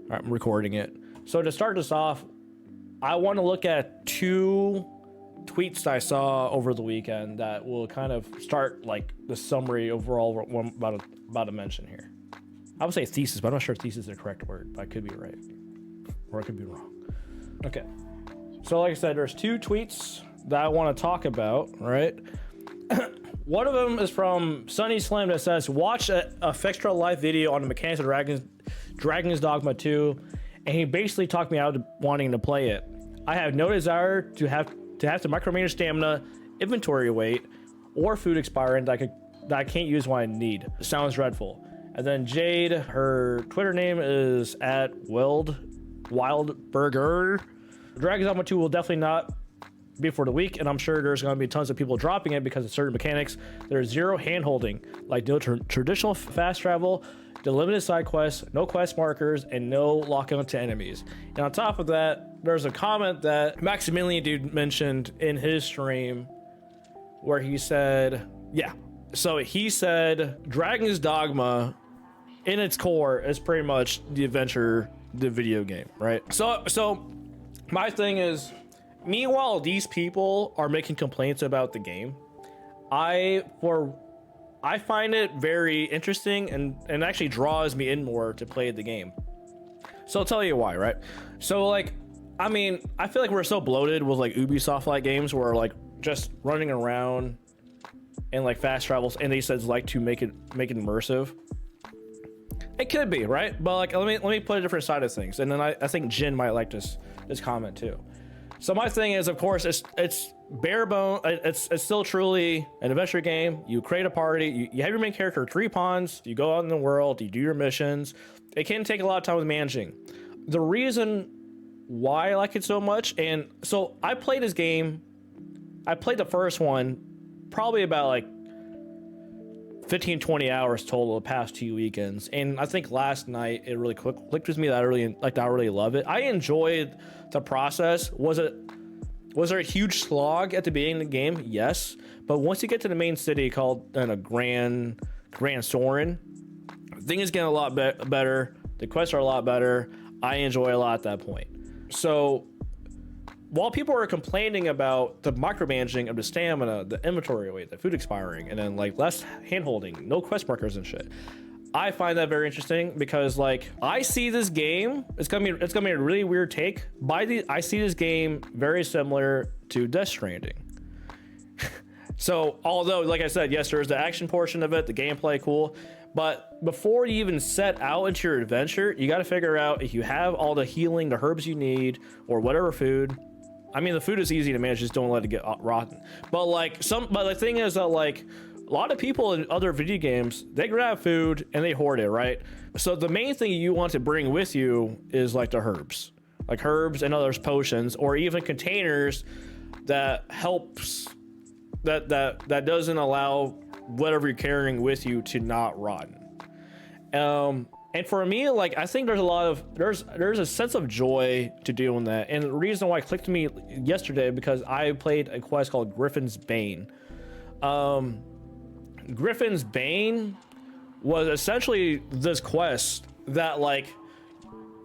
right, I'm recording it. So to start this off, I want to look at 2 tweets I saw over the weekend that will kind of start like the summary overall what I'm about to mention here. I would say thesis, but I'm not sure if thesis is the correct word, but I could be right. Or I could be wrong. Okay. So like I said, there's 2 tweets that I want to talk about, right? One of them is from Sunny Slim that says, watch a Fextra Live video on the mechanics of Dragon's Dogma 2, and he basically talked me out of wanting to play it. I have no desire to have to micromanage stamina, inventory weight, or food expiring that I can't use when I need. Sounds dreadful. And then Jade, her Twitter name is @Wildburger. Dragon's Dogma 2 will definitely not be for the week, and I'm sure there's going to be tons of people dropping it because of certain mechanics. There's zero hand-holding, like no traditional fast travel, the limited side quests, no quest markers, and no lock-on to enemies. And on top of that, there's a comment that Maximilian Dude mentioned in his stream where he said, he said Dragon's Dogma in its core is pretty much the adventure, the video game, right? So my thing is, meanwhile these people are making complaints about the game, I find it very interesting and actually draws me in more to play the game. So I'll tell you why, right? So like, I mean, I feel like we're so bloated with like Ubisoft like games where like just running around and like fast travels, and they said like to make it immersive. It could be, right? But like, let me put a different side of things, and then I think Jin might like this comment too. So my thing is, of course, it's bare bone. It's still truly an adventure game. You create a party. You have your main character, 3 pawns. You go out in the world. You do your missions. It can take a lot of time with managing. The reason why I like it so much, and so I played this game. I played the first one probably about like 15-20 hours total the past 2 weekends, and I think last night it really clicked with me that I really love it. I enjoyed the process. Was there a huge slog at the beginning of the game? Yes, but once you get to the main city called Grand Soren, things getting a lot better. The quests are a lot better. I enjoy a lot at that point. So while people are complaining about the micromanaging of the stamina, the inventory weight, the food expiring, and then like less handholding, no quest markers and shit, I find that very interesting because like I see this game, it's gonna be a really weird take. I see this game very similar to Death Stranding. So although, like I said, yes, there's the action portion of it, the gameplay cool, but before you even set out into your adventure, you got to figure out if you have all the healing, the herbs you need, or whatever food. I mean, the food is easy to manage, just don't let it get rotten. But the thing is that like a lot of people in other video games, they grab food and they hoard it, right? So the main thing you want to bring with you is like the herbs, and other potions, or even containers that helps that doesn't allow whatever you're carrying with you to not rotten. And for me, like, I think there's a sense of joy to doing that. And the reason why it clicked to me yesterday, because I played a quest called Griffin's Bane. Griffin's Bane was essentially this quest that like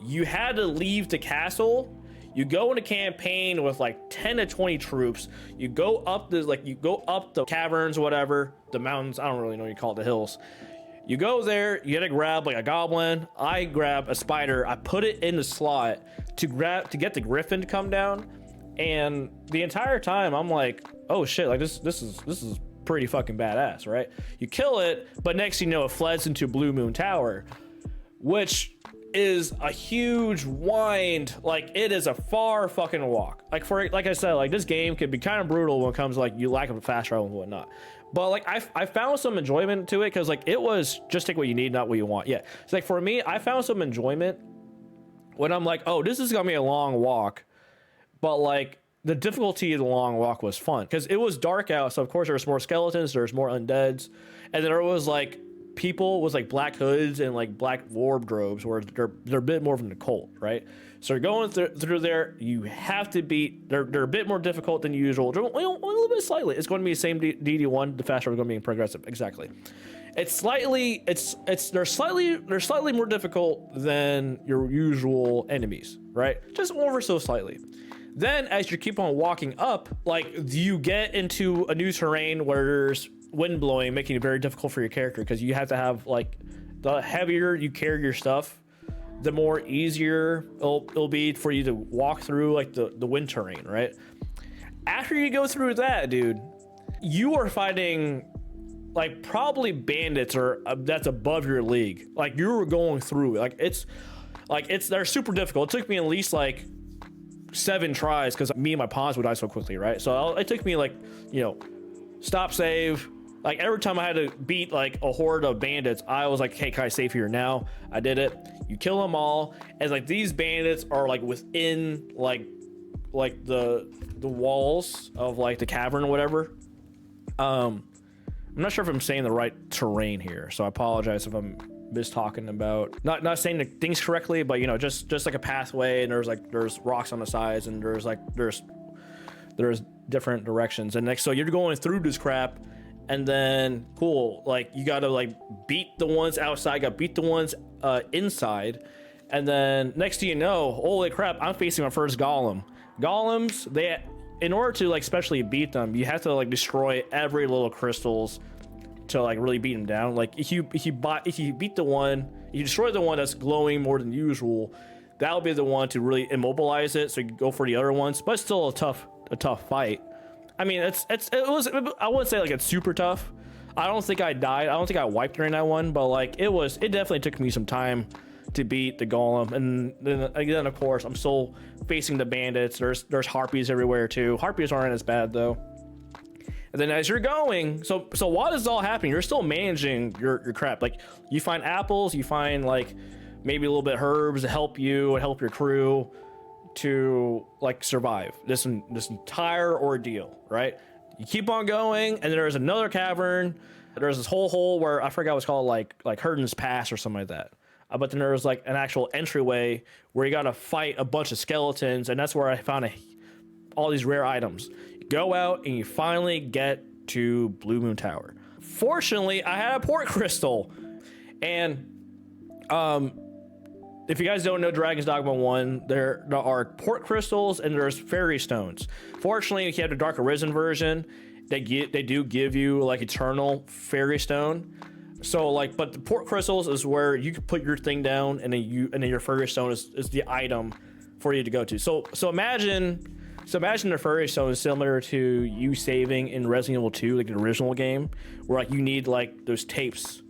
you had to leave the castle. You go in a campaign with like 10 to 20 troops. You go up the caverns, whatever, the mountains. I don't really know what you call it, the hills. You go there, you gotta grab like a goblin. I grab a spider, I put it in the slot to get the griffin to come down. And the entire time I'm like, oh shit, like this is pretty fucking badass, right? You kill it, but next you know it fleds into Blue Moon Tower, which is a huge wind. Like it is a far fucking walk. Like I said, like this game can be kind of brutal when it comes to like you lack of fast travel and whatnot. But like I found some enjoyment to it because like it was just take what you need, not what you want. Yeah, it's like for me, I found some enjoyment when I'm like, oh, this is gonna be a long walk, but like the difficulty of the long walk was fun because it was dark out. So of course there's more skeletons, there's more undeads, and there was like people with like black hoods and like black wardrobes where they're a bit more from the cult, right? So you're going through there, you have to beat, they're a bit more difficult than usual, a little bit slightly. It's going to be the same DD1, the faster we're going to be progressive, exactly. they're slightly more difficult than your usual enemies, right? Just over so slightly. Then as you keep on walking up, like you get into a new terrain where there's wind blowing, making it very difficult for your character, because you have to have like, the heavier you carry your stuff, the more easier it'll be for you to walk through like the wind terrain, right? After you go through that, dude, you are fighting like probably bandits or that's above your league. Like you were going through they're super difficult. It took me at least like 7 tries because me and my pawns would die so quickly, right? So it took me like, stop, save. Like every time I had to beat like a horde of bandits, I was like, hey, can I save here now? I did it. You kill them all, and like these bandits are like within like the walls of like the cavern or whatever. I'm not sure if I'm saying the right terrain here, so I apologize if I'm talking about not saying the things correctly, but just like a pathway, and there's rocks on the sides, and there's different directions, and so you're going through this crap. And then cool, like you gotta like beat the ones outside, gotta beat the ones inside, and then next thing you know, holy crap, I'm facing my first golem. Golems, in order to like especially beat them, you have to like destroy every little crystals to like really beat them down. Like if you beat the one, you destroy the one that's glowing more than usual, that'll be the one to really immobilize it, so you can go for the other ones. But it's still a tough fight. I mean, I wouldn't say like it's super tough. I don't think I died. I don't think I wiped during that one, but like it definitely took me some time to beat the golem. And then again, of course, I'm still facing the bandits. There's harpies everywhere too. Harpies aren't as bad though. And then as you're going, so while this is all happening, you're still managing your crap. Like you find apples, you find like maybe a little bit herbs to help you and help your crew to like survive this entire ordeal, right? You keep on going, and there's another cavern. There's this whole hole where I forgot what's called, like Herden's Pass or something like that. But then there's like an actual entryway where you gotta fight a bunch of skeletons, and that's where I found all these rare items. You go out and you finally get to Blue Moon Tower. Fortunately, I had a port crystal, and if you guys don't know Dragon's Dogma 1, there are port crystals and there's fairy stones. Fortunately, if you have the Dark Arisen version, they do give you like eternal fairy stone. So like, but the port crystals is where you can put your thing down, and then your fairy stone is the item for you to go to. So imagine the fairy stone is similar to you saving in Resident Evil 2, like the original game, where like you need like those tapes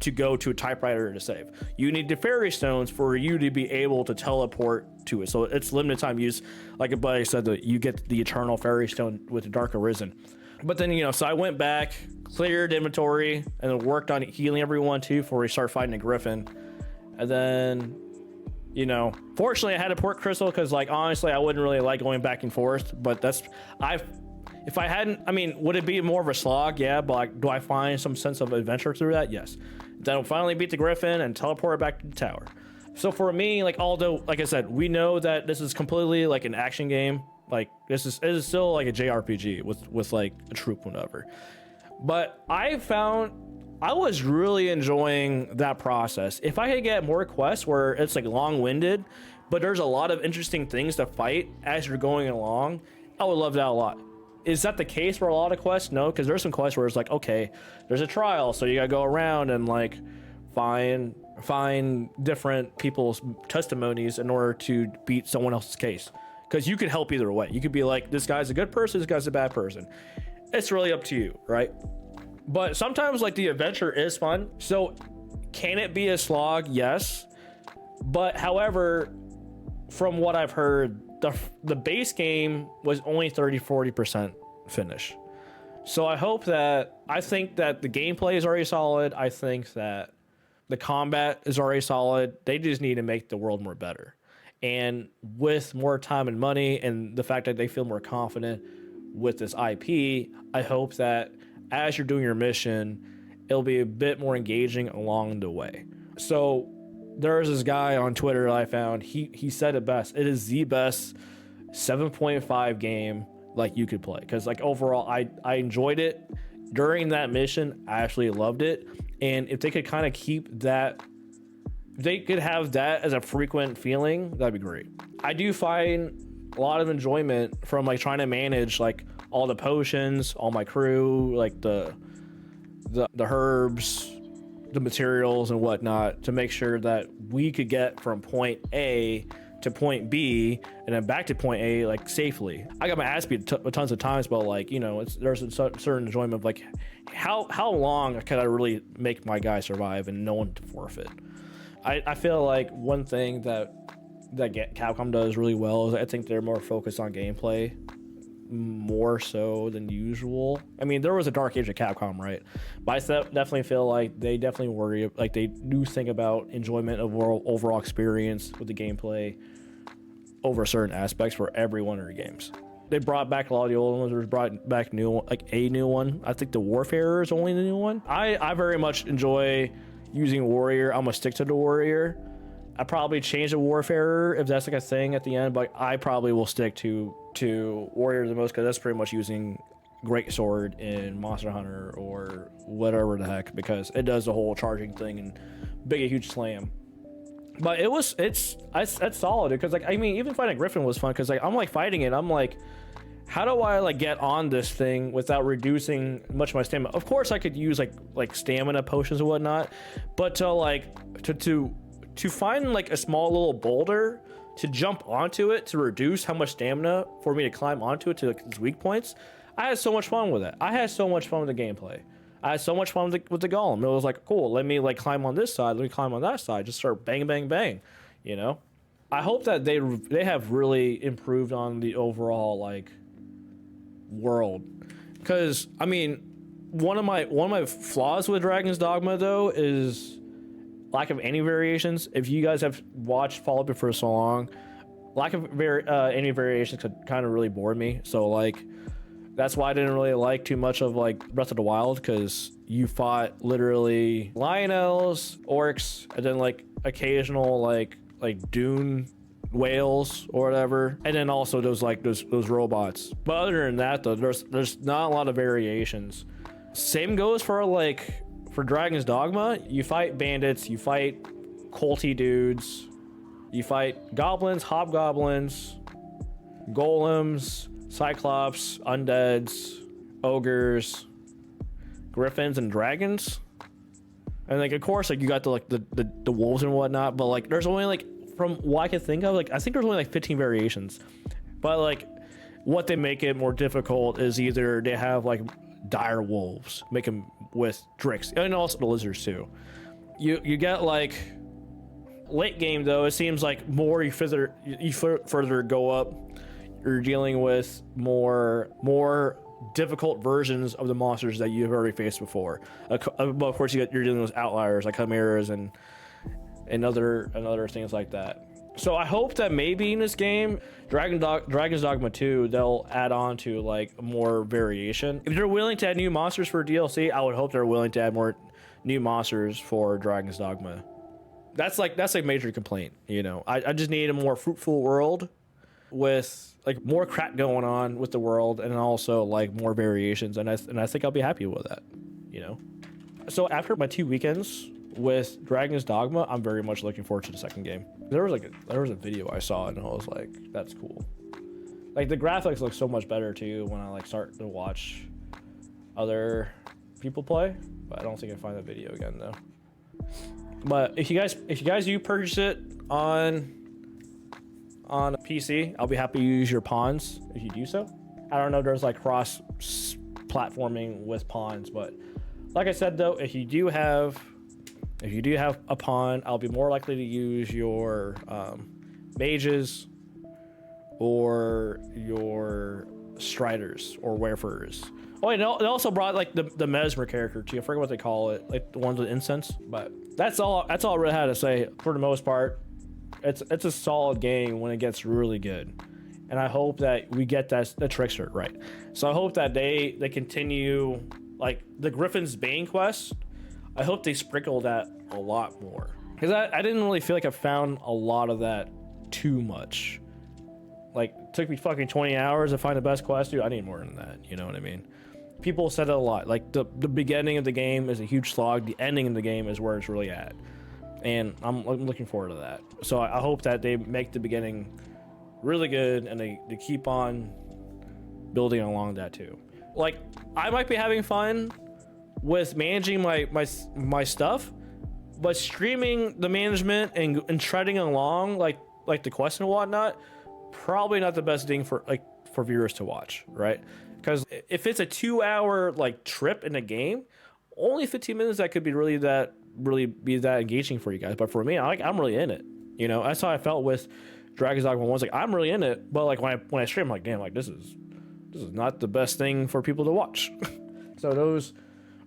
to go to a typewriter to save. You need the fairy stones for you to be able to teleport to it. So it's limited time use. Like a buddy said, that you get the eternal fairy stone with the Dark Arisen. But then, so I went back, cleared inventory, and then worked on healing everyone too before we start fighting a griffin. And then, fortunately I had a port crystal, because like honestly I wouldn't really like going back and forth. But if I hadn't, I mean, would it be more of a slog? Yeah, but like, do I find some sense of adventure through that? Yes. Then I'll finally beat the griffin and teleport back to the tower. So for me, like, although, like I said, we know that this is completely like an action game. Like it is still like a JRPG with like a troop, whatever. But I found I was really enjoying that process. If I could get more quests where it's like long-winded, but there's a lot of interesting things to fight as you're going along, I would love that a lot. Is that the case for a lot of quests? No, because there's some quests where it's like, okay, there's a trial, so you gotta go around and like find different people's testimonies in order to beat someone else's case. Because you could help either way. You could be like, this guy's a good person, this guy's a bad person. It's really up to you, right? But sometimes like the adventure is fun. So can it be a slog? Yes. But however, from what I've heard, the base game was only 30-40% finish. So I think that the gameplay is already solid. I think that the combat is already solid. They just need to make the world more better. And with more time and money, and the fact that they feel more confident with this IP, I hope that as you're doing your mission, it'll be a bit more engaging along the way. So there's this guy on Twitter that I found, he said it best. It is the best 7.5 game like you could play. Because like overall, I enjoyed it. During that mission, I actually loved it. And if they could kind of keep that, if they could have that as a frequent feeling, that'd be great. I do find a lot of enjoyment from like trying to manage like all the potions, all my crew, like the herbs, the materials and whatnot, to make sure that we could get from point A to point B and then back to point A like safely. I got my ass beat tons of times, but like, you know, there's a certain enjoyment of like how long can I really make my guy survive and no one to forfeit. I feel like one thing that Capcom does really well is I think they're more focused on gameplay more so than usual. I mean, there was a dark age of Capcom, right? But I definitely feel like they definitely worry, like they do think about enjoyment of overall experience with the gameplay over certain aspects for every one of their games. They brought back a lot of the old ones. They brought back a new one. I think the Warfarer is only the new one. I very much enjoy using Warrior. I'm gonna stick to the Warrior. I probably change the Warfarer if that's like a thing at the end, but I probably will stick to Warrior the most because that's pretty much using Great Sword in Monster Hunter or whatever the heck, because it does the whole charging thing and big a huge slam. But it's solid because like, I mean, even fighting Griffin was fun because like I'm like fighting it, I'm like, how do I like get on this thing without reducing much of my stamina? Of course I could use like stamina potions and whatnot, but to find like a small little boulder to jump onto it to reduce how much stamina for me to climb onto it to like its weak points, I had so much fun with it. I had so much fun with the gameplay. I had so much fun with the golem. It was like, cool, let me like climb on this side, let me climb on that side, just start bang, bang, bang, you know? I hope that they have really improved on the overall like world, because I mean, one of my flaws with Dragon's Dogma though is lack of any variations. If you guys have followed it for so long, lack of any variations could kind of really bore me. So like that's why I didn't really like too much of like Breath of the Wild, because you fought literally lionels, orcs, and then like occasional like dune whales or whatever, and then also those robots. But other than that though, there's not a lot of variations. Same goes for Dragon's Dogma. You fight bandits, you fight culty dudes, you fight goblins, hobgoblins, golems, cyclops, undeads, ogres, griffins, and dragons. And like of course like you got the wolves and whatnot, but like there's only like, from what I can think of, like I think there's only like 15 variations. But like what they make it more difficult is either they have like dire wolves, make them with Drix, and also the lizards too. You get like late game though, it seems like more you further go up, you're dealing with more difficult versions of the monsters that you've already faced before. But of course you're dealing with outliers like chimeras and other things like that. So I hope that maybe in this game, Dragon's Dogma 2, they'll add on to like more variation. If they're willing to add new monsters for DLC, I would hope they're willing to add more new monsters for Dragon's Dogma. That's like major complaint, you know. I just need a more fruitful world with like more crap going on with the world, and also like more variations, and I think I'll be happy with that, you know. So after my 2 weekends with Dragon's Dogma, I'm very much looking forward to the second game. There was a video I saw and I was like, that's cool. Like the graphics look so much better too when I like start to watch other people play, but I don't think I can find that video again though. But if you guys do purchase it on PC, I'll be happy to use your pawns if you do so. I don't know if there's like cross platforming with pawns, but like I said though, if you do have a pawn, I'll be more likely to use your mages or your striders or wayfarers. Oh, and they also brought like the mesmer character too. I forget what they call it, like the ones with incense. But that's all I really had to say for the most part. It's a solid game when it gets really good, and I hope that we get the trickster right. So I hope that they continue like the Griffin's Bane quest. I hope they sprinkle that a lot more, because I didn't really feel like I found a lot of that too much. Like, it took me fucking 20 hours to find the best quest, dude. I need more than that, you know what I mean? people said it a lot. Like the beginning of the game is a huge slog. The ending of the game is where it's really at, and I'm looking forward to that. So I hope that they make the beginning really good, and they keep on building along that too. Like I might be having fun with managing my stuff, but streaming the management and treading along like the quest and whatnot, probably not the best thing for viewers to watch, right? Because if it's a 2-hour like trip in a game, only 15 minutes that could be really be that engaging for you guys. But for me, I'm really in it. You know, that's how I felt with Dragon's Dogma 1. Like I'm really in it, but like when I stream, I'm like, damn, like this is not the best thing for people to watch. So those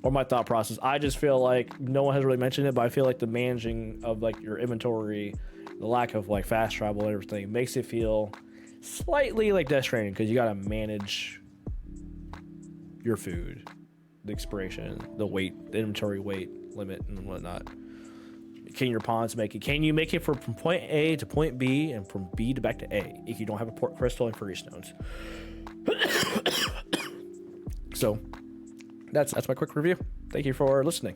are my thought process. I just feel like no one has really mentioned it, but I feel like the managing of like your inventory, the lack of like fast travel and everything makes it feel slightly like Death Stranding, because you gotta manage your food, the expiration, the weight, the inventory weight limit and whatnot. Can your pawns make it? Can you make it from point A to point B and from B to back to A if you don't have a port crystal and free stones? So that's my quick review. Thank you for listening.